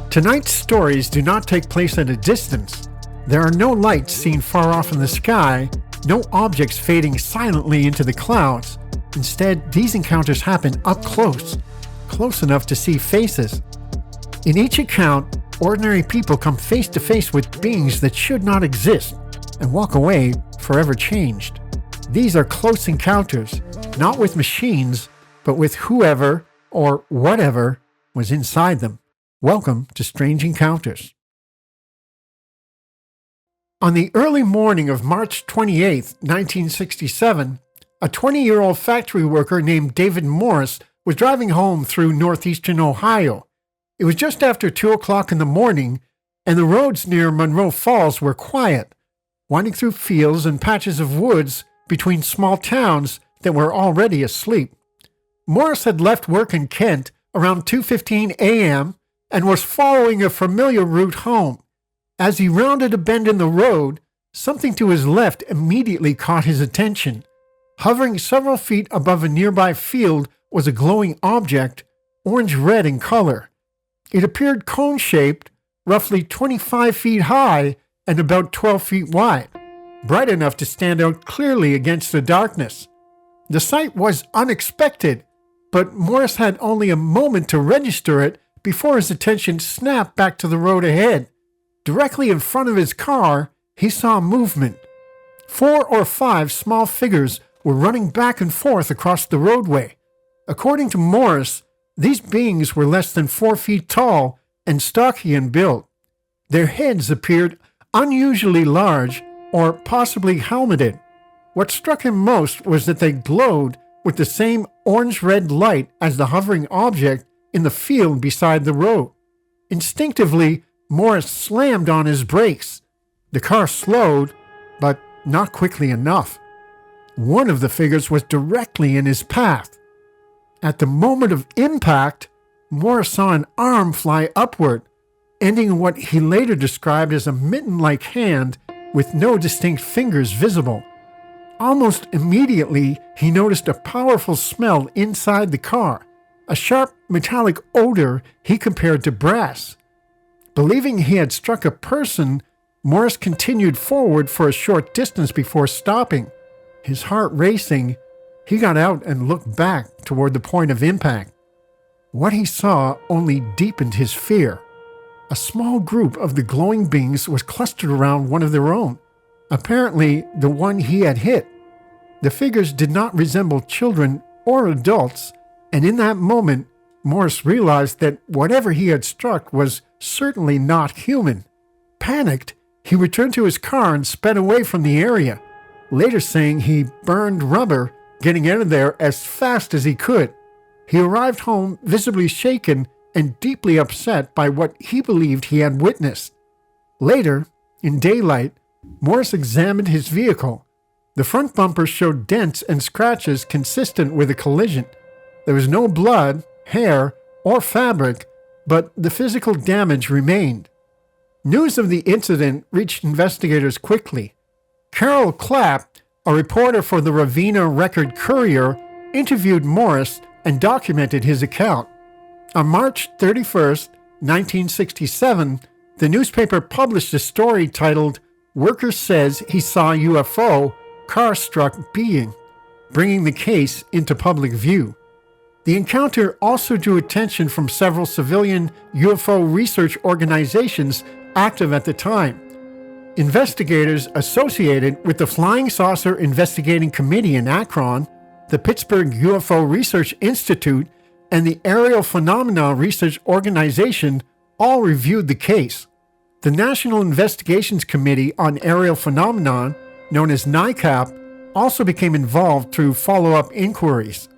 Tonight's stories do not take place at a distance. There are no lights seen far off in the sky, no objects fading silently into the clouds. Instead, these encounters happen up close enough to see faces. In each account, ordinary people come face to face with beings that should not exist and walk away forever changed. These are close encounters, not with machines, but with whoever or whatever was inside them. Welcome to Strange Encounters. On the early morning of March 28, 1967, a 20-year-old factory worker named David Morris was driving home through northeastern Ohio. It was just after 2 o'clock in the morning, and the roads near Monroe Falls were quiet, winding through fields and patches of woods between small towns that were already asleep. Morris had left work in Kent around 2:15 a.m. and was following a familiar route home. As he rounded a bend in the road, something to his left immediately caught his attention. Hovering several feet above a nearby field was a glowing object, orange-red in color. It appeared cone-shaped, roughly 25 feet high and about 12 feet wide, bright enough to stand out clearly against the darkness. The sight was unexpected, but Morris had only a moment to register it before his attention snapped back to the road ahead. Directly in front of his car, he saw movement. 4 or 5 small figures were running back and forth across the roadway. According to Morris, these beings were less than 4 feet tall and stocky in build. Their heads appeared unusually large or possibly helmeted. What struck him most was that they glowed with the same orange-red light as the hovering object in the field beside the road. Instinctively, Morris slammed on his brakes. The car slowed, but not quickly enough. One of the figures was directly in his path. At the moment of impact, Morris saw an arm fly upward, ending in what he later described as a mitten-like hand with no distinct fingers visible. Almost immediately, he noticed a powerful smell inside the car, a sharp metallic odor he compared to brass. Believing he had struck a person, Morris continued forward for a short distance before stopping. His heart racing, he got out and looked back toward the point of impact. What he saw only deepened his fear. A small group of the glowing beings was clustered around one of their own, apparently the one he had hit. The figures did not resemble children or adults, and in that moment, Morris realized that whatever he had struck was certainly not human. Panicked, he returned to his car and sped away from the area, later saying he burned rubber getting out of there as fast as he could. He arrived home visibly shaken and deeply upset by what he believed he had witnessed. Later, in daylight, Morris examined his vehicle. The front bumper showed dents and scratches consistent with a collision. There was no blood, hair, or fabric, but the physical damage remained. News of the incident reached investigators quickly. Carol Clapp, a reporter for the Ravenna Record Courier, interviewed Morris and documented his account. On March 31st, 1967, the newspaper published a story titled, "Worker Says He Saw UFO, Car-Struck Being," bringing the case into public view. The encounter also drew attention from several civilian UFO research organizations active at the time. Investigators associated with the Flying Saucer Investigating Committee in Akron, the Pittsburgh UFO Research Institute, and the Aerial Phenomena Research Organization all reviewed the case. The National Investigations Committee on Aerial Phenomena, known as NICAP, also became involved through follow-up inquiries.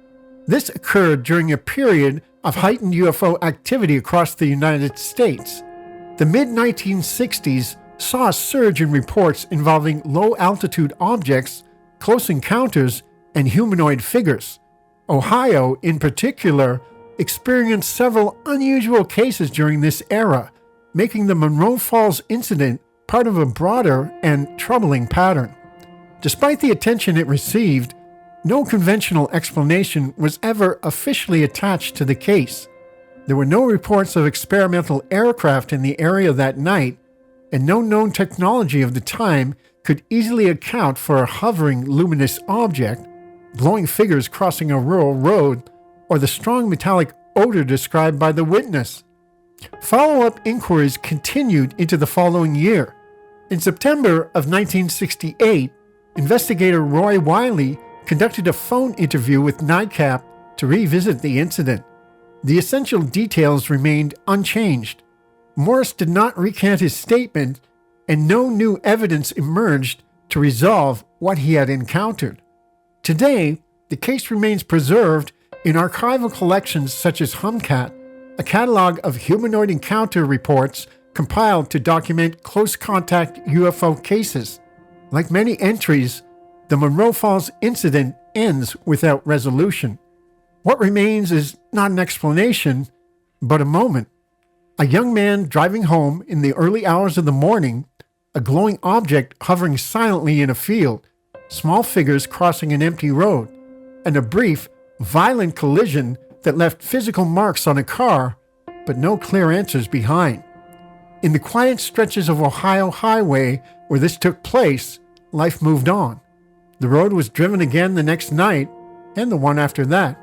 This occurred during a period of heightened UFO activity across the United States. The mid-1960s saw a surge in reports involving low-altitude objects, close encounters, and humanoid figures. Ohio, in particular, experienced several unusual cases during this era, making the Monroe Falls incident part of a broader and troubling pattern. Despite the attention it received, no conventional explanation was ever officially attached to the case. There were no reports of experimental aircraft in the area that night, and no known technology of the time could easily account for a hovering luminous object, glowing figures crossing a rural road, or the strong metallic odor described by the witness. Follow-up inquiries continued into the following year. In September of 1968, investigator Roy Wiley conducted a phone interview with NICAP to revisit the incident. The essential details remained unchanged. Morris did not recant his statement, and no new evidence emerged to resolve what he had encountered. Today, the case remains preserved in archival collections such as HUMCAT, a catalog of humanoid encounter reports compiled to document close contact UFO cases. Like many entries, the Monroe Falls incident ends without resolution. What remains is not an explanation, but a moment. A young man driving home in the early hours of the morning, a glowing object hovering silently in a field, small figures crossing an empty road, and a brief, violent collision that left physical marks on a car, but no clear answers behind. In the quiet stretches of Ohio Highway where this took place, life moved on. The road was driven again the next night, and the one after that.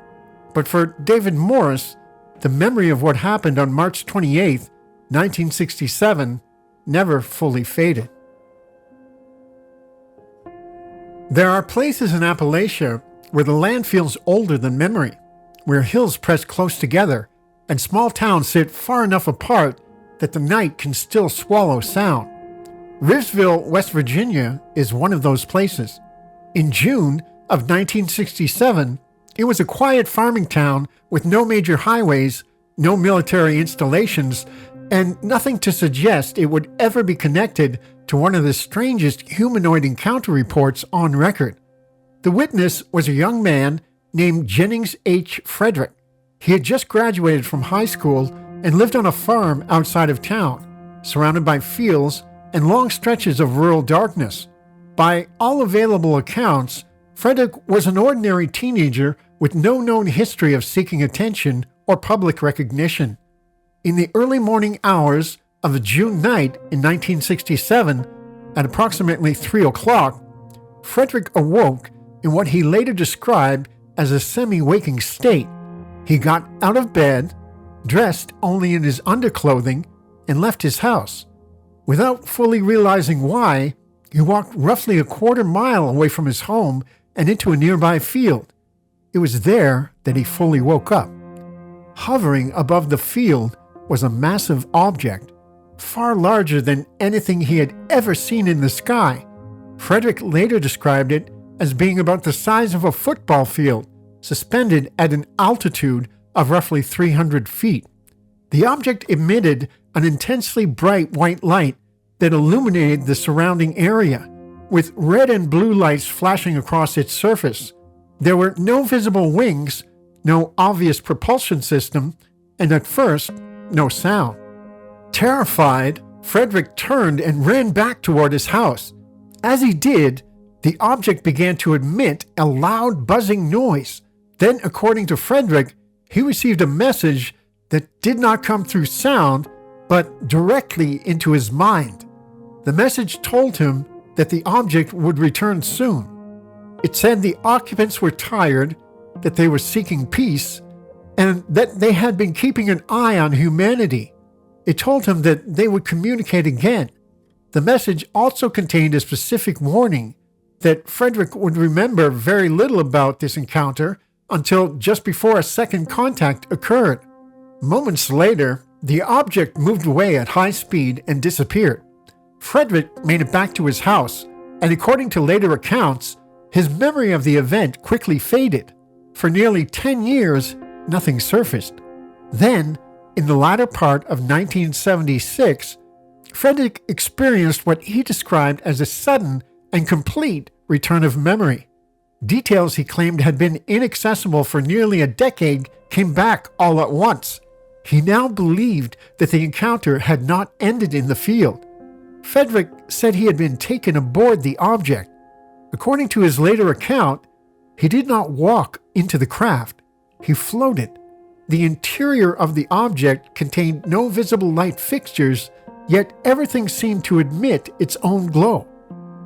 But for David Morris, the memory of what happened on March 28, 1967, never fully faded. There are places in Appalachia where the land feels older than memory, where hills press close together and small towns sit far enough apart that the night can still swallow sound. Rivesville, West Virginia is one of those places. In June of 1967, it was a quiet farming town with no major highways, no military installations, and nothing to suggest it would ever be connected to one of the strangest humanoid encounter reports on record. The witness was a young man named Jennings H. Frederick. He had just graduated from high school and lived on a farm outside of town, surrounded by fields and long stretches of rural darkness. By all available accounts, Frederick was an ordinary teenager with no known history of seeking attention or public recognition. In the early morning hours of a June night in 1967, at approximately 3 o'clock, Frederick awoke in what he later described as a semi-waking state. He got out of bed, dressed only in his underclothing, and left his house. Without fully realizing why, he walked roughly a quarter mile away from his home and into a nearby field. It was there that he fully woke up. Hovering above the field was a massive object, far larger than anything he had ever seen in the sky. Frederick later described it as being about the size of a football field, suspended at an altitude of roughly 300 feet. The object emitted an intensely bright white light that illuminated the surrounding area, with red and blue lights flashing across its surface. There were no visible wings, no obvious propulsion system, and at first, no sound. Terrified, Frederick turned and ran back toward his house. As he did, the object began to emit a loud buzzing noise. Then, according to Frederick, he received a message that did not come through sound, but directly into his mind. The message told him that the object would return soon. It said the occupants were tired, that they were seeking peace, and that they had been keeping an eye on humanity. It told him that they would communicate again. The message also contained a specific warning that Frederick would remember very little about this encounter until just before a second contact occurred. Moments later, the object moved away at high speed and disappeared. Frederick made it back to his house, and according to later accounts, his memory of the event quickly faded. For nearly 10 years, nothing surfaced. Then, in the latter part of 1976, Frederick experienced what he described as a sudden and complete return of memory. Details he claimed had been inaccessible for nearly a decade came back all at once. He now believed that the encounter had not ended in the field. Frederick said he had been taken aboard the object. According to his later account, he did not walk into the craft. He floated. The interior of the object contained no visible light fixtures, yet everything seemed to emit its own glow.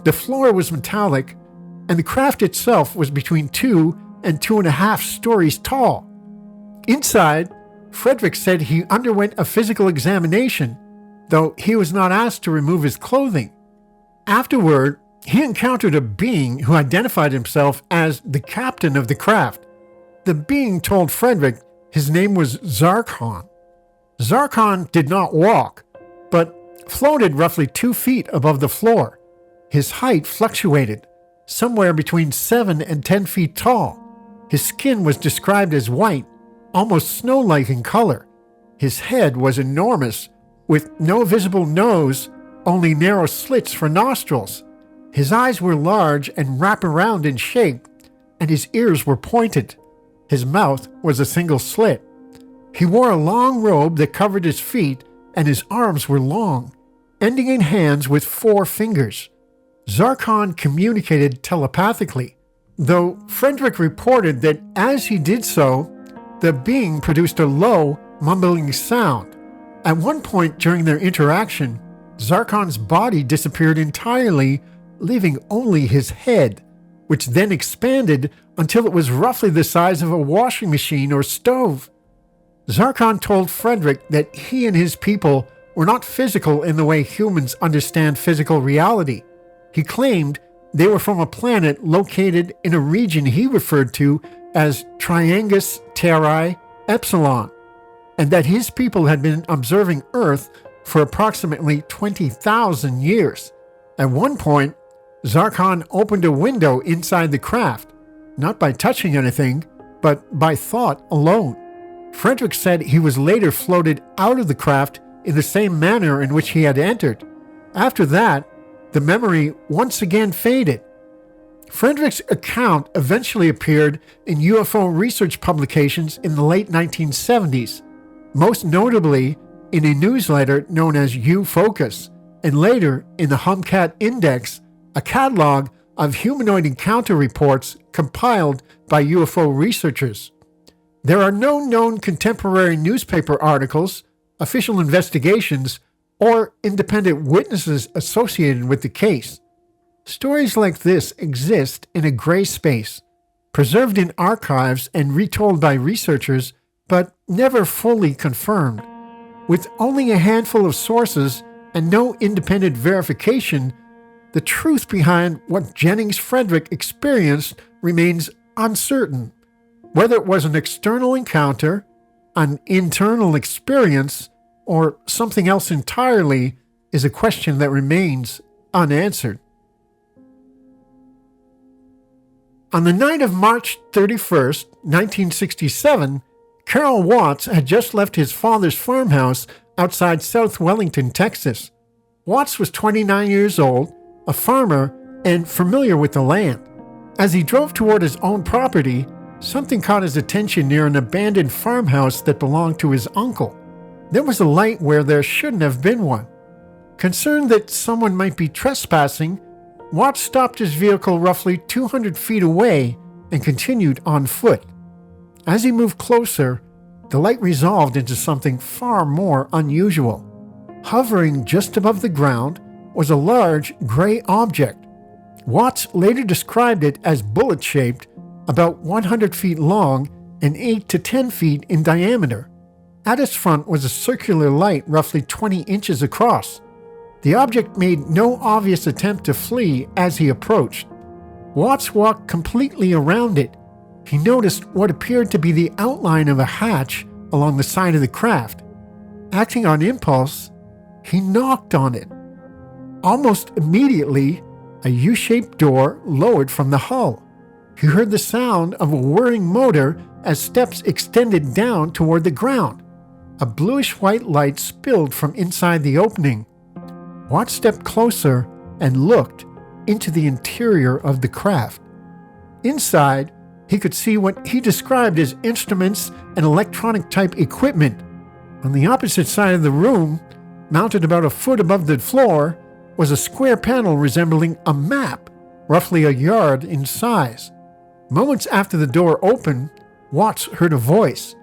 The floor was metallic, and the craft itself was between 2 and 2.5 stories tall. Inside, Frederick said he underwent a physical examination, though he was not asked to remove his clothing. Afterward, he encountered a being who identified himself as the captain of the craft. The being told Frederick his name was ZARCON. ZARCON did not walk, but floated roughly 2 feet above the floor. His height fluctuated, somewhere between 7 and 10 feet tall. His skin was described as white, almost snow-like in color. His head was enormous, with no visible nose, only narrow slits for nostrils. His eyes were large and wrap-around in shape, and his ears were pointed. His mouth was a single slit. He wore a long robe that covered his feet, and his arms were long, ending in hands with 4 fingers. ZARCON communicated telepathically, though Frederick reported that as he did so, the being produced a low, mumbling sound. At one point during their interaction, ZARCON's body disappeared entirely, leaving only his head, which then expanded until it was roughly the size of a washing machine or stove. ZARCON told Frederick that he and his people were not physical in the way humans understand physical reality. He claimed they were from a planet located in a region he referred to as Triangus Terrae Epsilon, and that his people had been observing Earth for approximately 20,000 years. At one point, ZARCON opened a window inside the craft, not by touching anything, but by thought alone. Frederick said he was later floated out of the craft in the same manner in which he had entered. After that, the memory once again faded. Frederick's account eventually appeared in UFO research publications in the late 1970s, most notably in a newsletter known as U-Focus, and later in the Humcat Index, a catalog of humanoid encounter reports compiled by UFO researchers. There are no known contemporary newspaper articles, official investigations, or independent witnesses associated with the case. Stories like this exist in a gray space, preserved in archives and retold by researchers, but never fully confirmed. With only a handful of sources and no independent verification, the truth behind what Jennings Frederick experienced remains uncertain. Whether it was an external encounter, an internal experience, or something else entirely is a question that remains unanswered. On the night of March 31st, 1967, Carol Watts had just left his father's farmhouse outside South Wellington, Texas. Watts was 29 years old, a farmer, and familiar with the land. As he drove toward his own property, something caught his attention near an abandoned farmhouse that belonged to his uncle. There was a light where there shouldn't have been one. Concerned that someone might be trespassing, Watts stopped his vehicle roughly 200 feet away and continued on foot. As he moved closer, the light resolved into something far more unusual. Hovering just above the ground was a large gray object. Watts later described it as bullet-shaped, about 100 feet long and 8 to 10 feet in diameter. At its front was a circular light roughly 20 inches across. The object made no obvious attempt to flee as he approached. Watts walked completely around it. He noticed what appeared to be the outline of a hatch along the side of the craft. Acting on impulse, he knocked on it. Almost immediately, a U-shaped door lowered from the hull. He heard the sound of a whirring motor as steps extended down toward the ground. A bluish-white light spilled from inside the opening. Watts stepped closer and looked into the interior of the craft. Inside, he could see what he described as instruments and electronic-type equipment. On the opposite side of the room, mounted about a foot above the floor, was a square panel resembling a map, roughly a yard in size. Moments after the door opened, Watts heard a voice.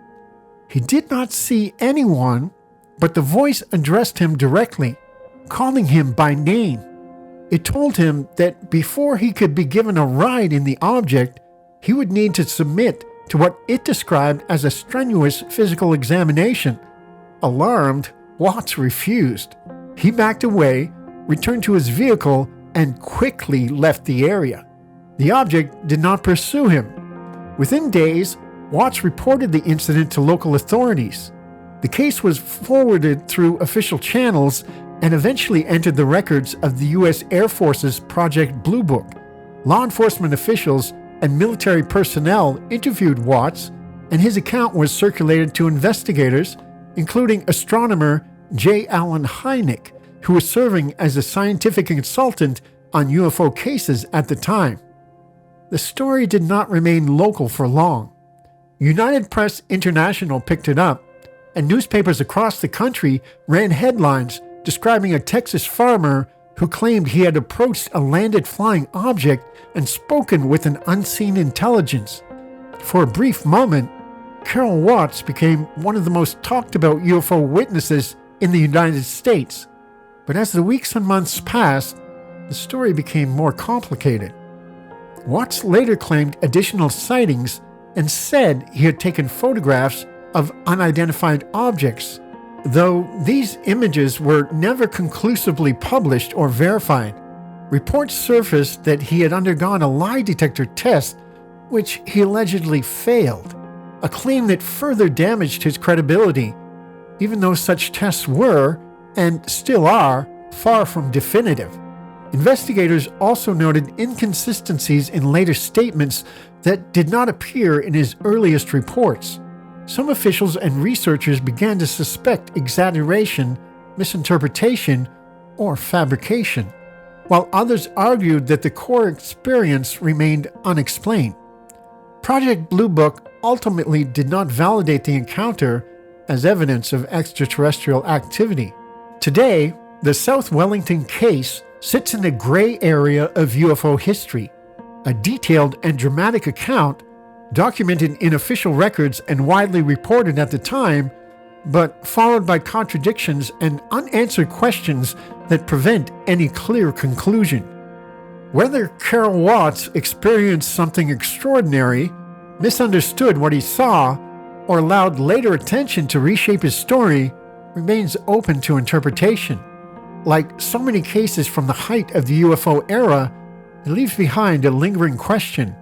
He did not see anyone, but the voice addressed him directly, calling him by name. It told him that before he could be given a ride in the object, he would need to submit to what it described as a strenuous physical examination. Alarmed, Watts refused. He backed away, returned to his vehicle, and quickly left the area. The object did not pursue him. Within days, Watts reported the incident to local authorities. The case was forwarded through official channels and eventually entered the records of the U.S. Air Force's Project Blue Book. Law enforcement officials and military personnel interviewed Watts, and his account was circulated to investigators, including astronomer J. Allen Hynek, who was serving as a scientific consultant on UFO cases at the time. The story did not remain local for long. United Press International picked it up, and newspapers across the country ran headlines describing a Texas farmer who claimed he had approached a landed flying object and spoken with an unseen intelligence. For a brief moment, Carol Watts became one of the most talked about UFO witnesses in the United States. But as the weeks and months passed, the story became more complicated. Watts later claimed additional sightings and said he had taken photographs of unidentified objects, though these images were never conclusively published or verified. Reports surfaced that he had undergone a lie detector test, which he allegedly failed, a claim that further damaged his credibility, even though such tests were, and still are, far from definitive. Investigators also noted inconsistencies in later statements that did not appear in his earliest reports. Some officials and researchers began to suspect exaggeration, misinterpretation, or fabrication, while others argued that the core experience remained unexplained. Project Blue Book ultimately did not validate the encounter as evidence of extraterrestrial activity. Today, the South Wellington case sits in a gray area of UFO history, a detailed and dramatic account documented in official records and widely reported at the time, but followed by contradictions and unanswered questions that prevent any clear conclusion. Whether Carol Watts experienced something extraordinary, misunderstood what he saw, or allowed later attention to reshape his story remains open to interpretation. Like so many cases from the height of the UFO era, it leaves behind a lingering question,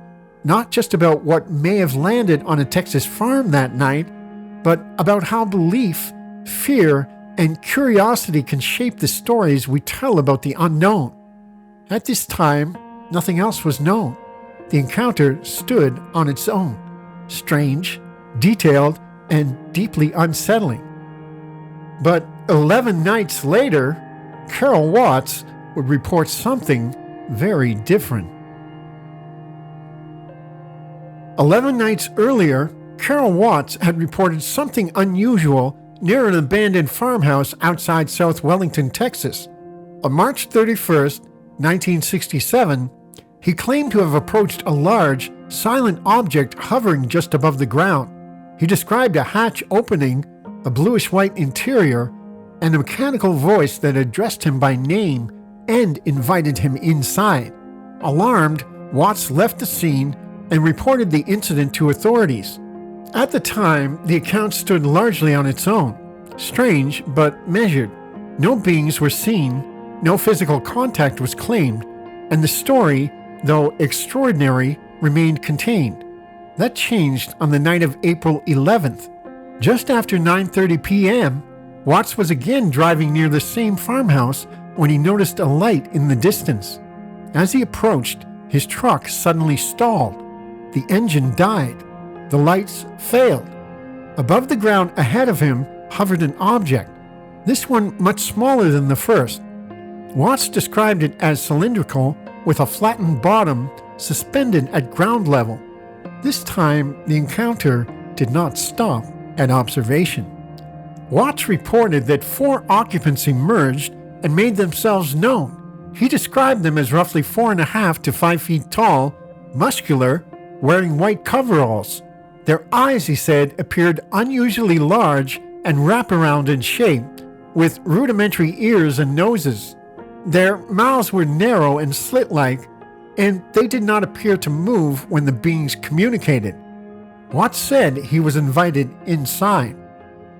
not just about what may have landed on a Texas farm that night, but about how belief, fear, and curiosity can shape the stories we tell about the unknown. At this time, nothing else was known. The encounter stood on its own, strange, detailed, and deeply unsettling. But 11 nights later, Carol Watts would report something very different. 11 nights earlier, Carol Watts had reported something unusual near an abandoned farmhouse outside South Wellington, Texas. On March 31st, 1967, he claimed to have approached a large, silent object hovering just above the ground. He described a hatch opening, a bluish-white interior, and a mechanical voice that addressed him by name and invited him inside. Alarmed, Watts left the scene and reported the incident to authorities. At the time, the account stood largely on its own, strange but measured. No beings were seen, no physical contact was claimed, and the story, though extraordinary, remained contained. That changed on the night of April 11th. Just after 9:30 p.m., Watts was again driving near the same farmhouse when he noticed a light in the distance. As he approached, his truck suddenly stalled. The engine died. The lights failed. Above the ground ahead of him hovered an object, this one much smaller than the first. Watts described it as cylindrical with a flattened bottom suspended at ground level. This time, the encounter did not stop at observation. Watts reported that 4 occupants emerged and made themselves known. He described them as roughly 4.5 to 5 feet tall, muscular, wearing white coveralls. Their eyes, he said, appeared unusually large and wraparound in shape, with rudimentary ears and noses. Their mouths were narrow and slit-like, and they did not appear to move when the beings communicated. Watts said he was invited inside.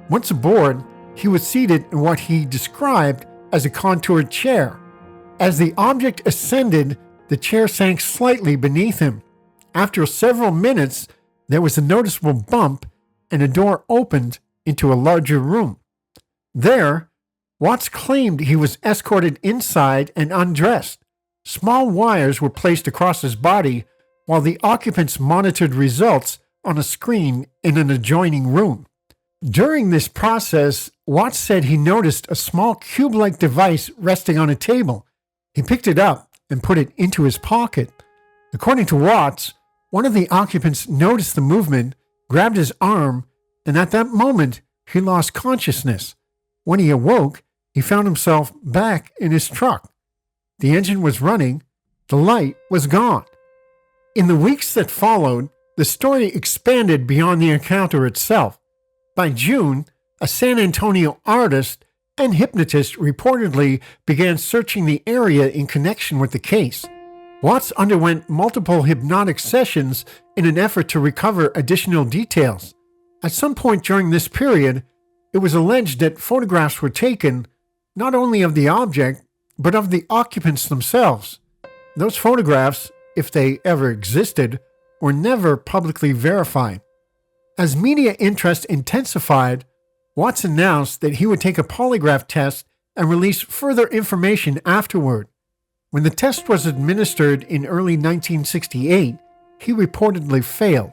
Once aboard, he was seated in what he described as a contoured chair. As the object ascended, the chair sank slightly beneath him. After several minutes, there was a noticeable bump, and a door opened into a larger room. There, Watts claimed he was escorted inside and undressed. Small wires were placed across his body while the occupants monitored results on a screen in an adjoining room. During this process, Watts said he noticed a small cube-like device resting on a table. He picked it up and put it into his pocket. According to Watts, one of the occupants noticed the movement, grabbed his arm, and at that moment, he lost consciousness. When he awoke, he found himself back in his truck. The engine was running, the light was gone. In the weeks that followed, the story expanded beyond the encounter itself. By June, a San Antonio artist and hypnotist reportedly began searching the area in connection with the case. Watts underwent multiple hypnotic sessions in an effort to recover additional details. At some point during this period, it was alleged that photographs were taken not only of the object, but of the occupants themselves. Those photographs, if they ever existed, were never publicly verified. As media interest intensified, Watts announced that he would take a polygraph test and release further information afterward. When the test was administered in early 1968, he reportedly failed.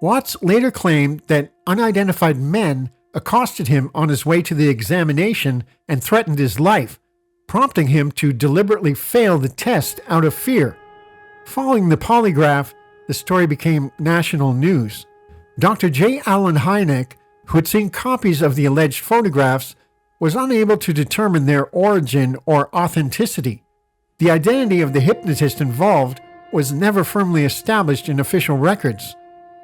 Watts later claimed that unidentified men accosted him on his way to the examination and threatened his life, prompting him to deliberately fail the test out of fear. Following the polygraph, the story became national news. Dr. J. Allen Hynek, who had seen copies of the alleged photographs, was unable to determine their origin or authenticity. The identity of the hypnotist involved was never firmly established in official records.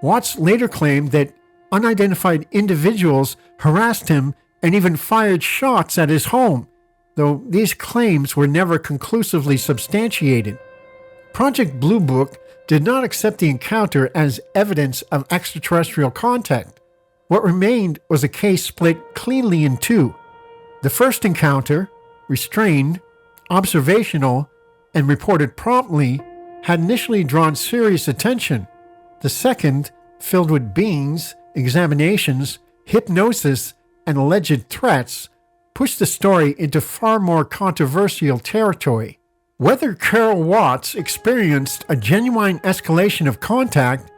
Watts later claimed that unidentified individuals harassed him and even fired shots at his home, though these claims were never conclusively substantiated. Project Blue Book did not accept the encounter as evidence of extraterrestrial contact. What remained was a case split cleanly in two. The first encounter, restrained, observational, and reported promptly, had initially drawn serious attention. The second, filled with beings, examinations, hypnosis, and alleged threats, pushed the story into far more controversial territory. Whether Carol Watts experienced a genuine escalation of contact,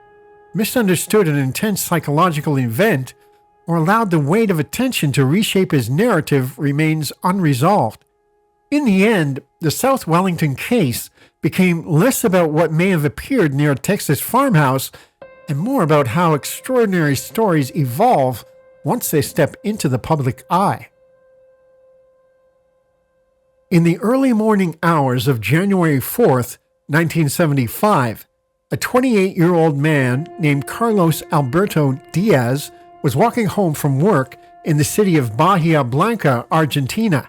misunderstood an intense psychological event, or allowed the weight of attention to reshape his narrative remains unresolved. In the end, the South Wellington case became less about what may have appeared near a Texas farmhouse and more about how extraordinary stories evolve once they step into the public eye. In the early morning hours of January 4th, 1975, a 28-year-old man named Carlos Alberto Diaz was walking home from work in the city of Bahia Blanca, Argentina.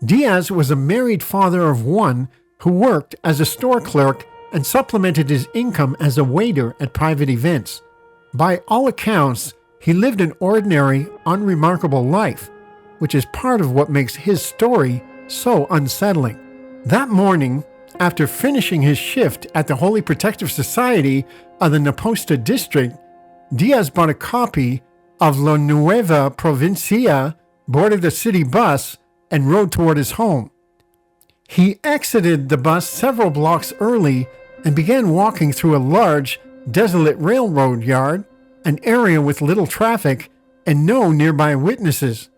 Diaz was a married father of one who worked as a store clerk and supplemented his income as a waiter at private events. By all accounts, he lived an ordinary, unremarkable life, which is part of what makes his story so unsettling. That morning, after finishing his shift at the Holy Protective Society of the Naposta district, Diaz bought a copy of La Nueva Provincia, boarded a city bus, and rode toward his home. He exited the bus several blocks early and began walking through a large, desolate railroad yard, an area with little traffic and no nearby witnesses.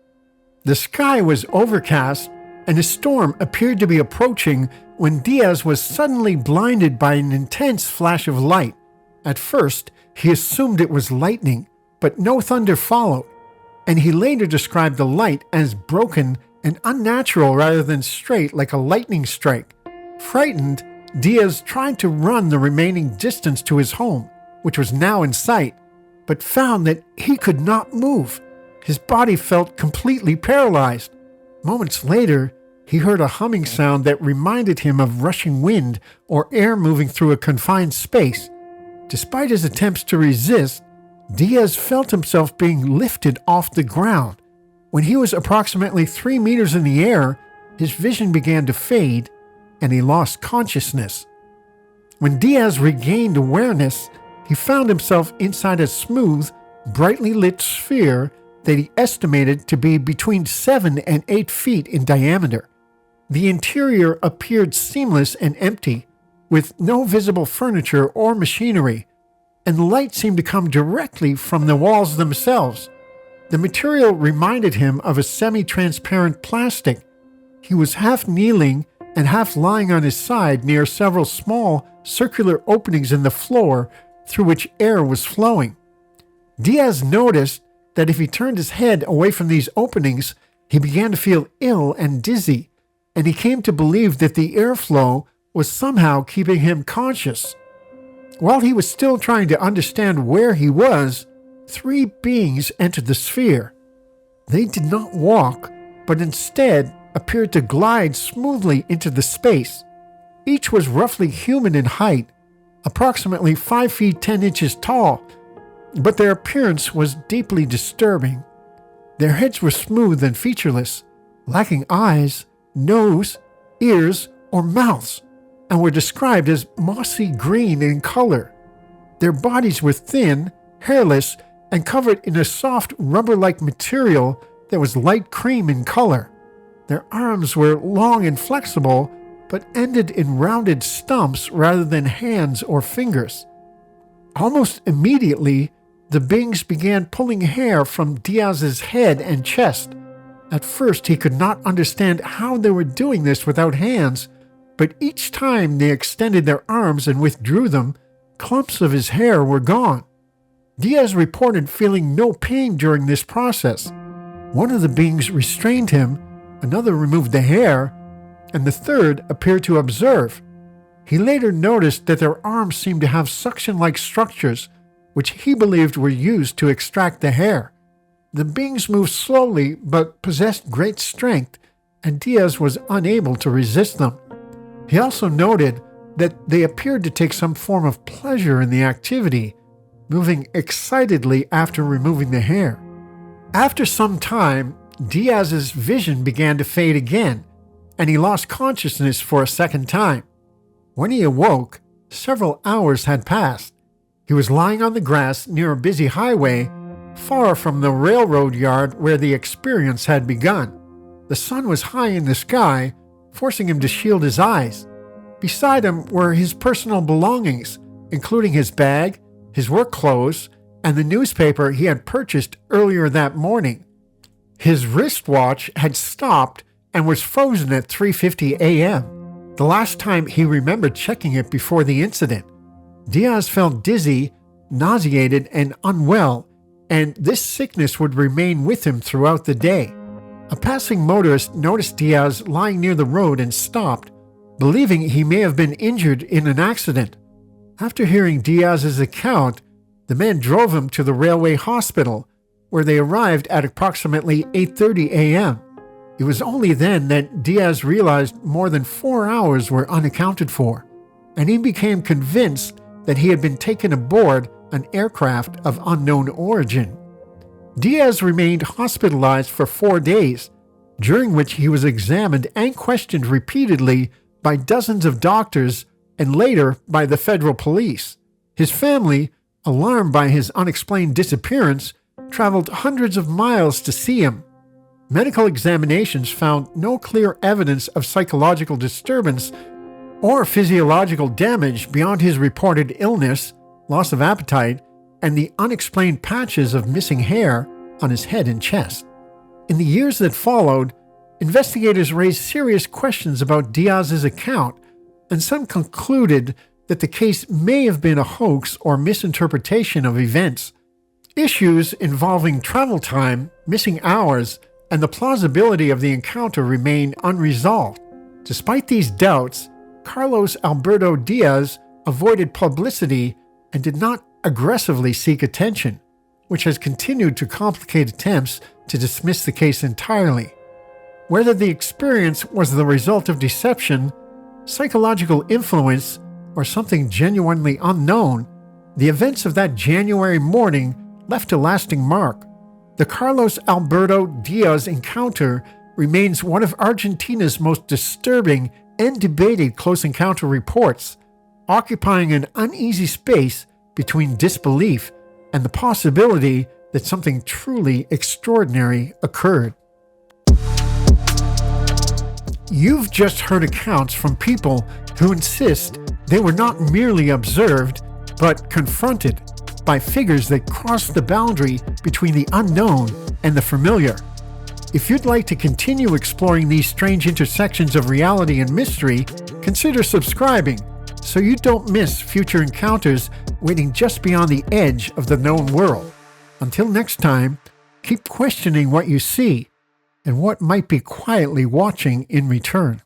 The sky was overcast, and a storm appeared to be approaching when Diaz was suddenly blinded by an intense flash of light. At first, he assumed it was lightning, but no thunder followed, and he later described the light as broken and unnatural rather than straight like a lightning strike. Frightened, Diaz tried to run the remaining distance to his home, which was now in sight, but found that he could not move. His body felt completely paralyzed. Moments later, he heard a humming sound that reminded him of rushing wind or air moving through a confined space. Despite his attempts to resist, Diaz felt himself being lifted off the ground. When he was approximately 3 meters in the air, his vision began to fade and he lost consciousness. When Diaz regained awareness, he found himself inside a smooth, brightly lit sphere that he estimated to be between 7 and 8 feet in diameter. The interior appeared seamless and empty, with no visible furniture or machinery, and the light seemed to come directly from the walls themselves. The material reminded him of a semi-transparent plastic. He was half kneeling and half lying on his side near several small, circular openings in the floor through which air was flowing. Diaz noticed that if he turned his head away from these openings, he began to feel ill and dizzy, and he came to believe that the airflow was somehow keeping him conscious. While he was still trying to understand where he was, 3 beings entered the sphere. They did not walk, but instead appeared to glide smoothly into the space. Each was roughly human in height, approximately 5 feet 10 inches tall, but their appearance was deeply disturbing. Their heads were smooth and featureless, lacking eyes, nose, ears, or mouths, and were described as mossy green in color. Their bodies were thin, hairless, and covered in a soft rubber-like material that was light cream in color. Their arms were long and flexible, but ended in rounded stumps rather than hands or fingers. Almost immediately, the beings began pulling hair from Diaz's head and chest. At first, he could not understand how they were doing this without hands, but each time they extended their arms and withdrew them, clumps of his hair were gone. Diaz reported feeling no pain during this process. One of the beings restrained him, another removed the hair, and the third appeared to observe. He later noticed that their arms seemed to have suction-like structures, which he believed were used to extract the hair. The beings moved slowly but possessed great strength, and Diaz was unable to resist them. He also noted that they appeared to take some form of pleasure in the activity, moving excitedly after removing the hair. After some time, Diaz's vision began to fade again, and he lost consciousness for a second time. When he awoke, several hours had passed. He was lying on the grass near a busy highway, far from the railroad yard where the experience had begun. The sun was high in the sky, forcing him to shield his eyes. Beside him were his personal belongings, including his bag, his work clothes, and the newspaper he had purchased earlier that morning. His wristwatch had stopped and was frozen at 3:50 a.m., the last time he remembered checking it before the incident. Diaz felt dizzy, nauseated, and unwell, and this sickness would remain with him throughout the day. A passing motorist noticed Diaz lying near the road and stopped, believing he may have been injured in an accident. After hearing Diaz's account, the man drove him to the railway hospital, where they arrived at approximately 8:30 a.m. It was only then that Diaz realized more than 4 hours were unaccounted for, and he became convinced that he had been taken aboard an aircraft of unknown origin. Diaz remained hospitalized for 4 days, during which he was examined and questioned repeatedly by dozens of doctors and later by the federal police. His family, alarmed by his unexplained disappearance, traveled hundreds of miles to see him. Medical examinations found no clear evidence of psychological disturbance or physiological damage beyond his reported illness, loss of appetite, and the unexplained patches of missing hair on his head and chest. In the years that followed, investigators raised serious questions about Diaz's account, and some concluded that the case may have been a hoax or misinterpretation of events. Issues involving travel time, missing hours, and the plausibility of the encounter remain unresolved. Despite these doubts, Carlos Alberto Diaz avoided publicity and did not aggressively seek attention. which has continued to complicate attempts to dismiss the case entirely. Whether the experience was the result of deception, psychological influence, or something genuinely unknown, the events of that January morning left a lasting mark. The Carlos Alberto Diaz encounter remains one of Argentina's most disturbing and debated close encounter reports, occupying an uneasy space between disbelief and the possibility that something truly extraordinary occurred. You've just heard accounts from people who insist they were not merely observed, but confronted by figures that cross the boundary between the unknown and the familiar. If you'd like to continue exploring these strange intersections of reality and mystery, consider subscribing so you don't miss future encounters waiting just beyond the edge of the known world. Until next time, keep questioning what you see and what might be quietly watching in return.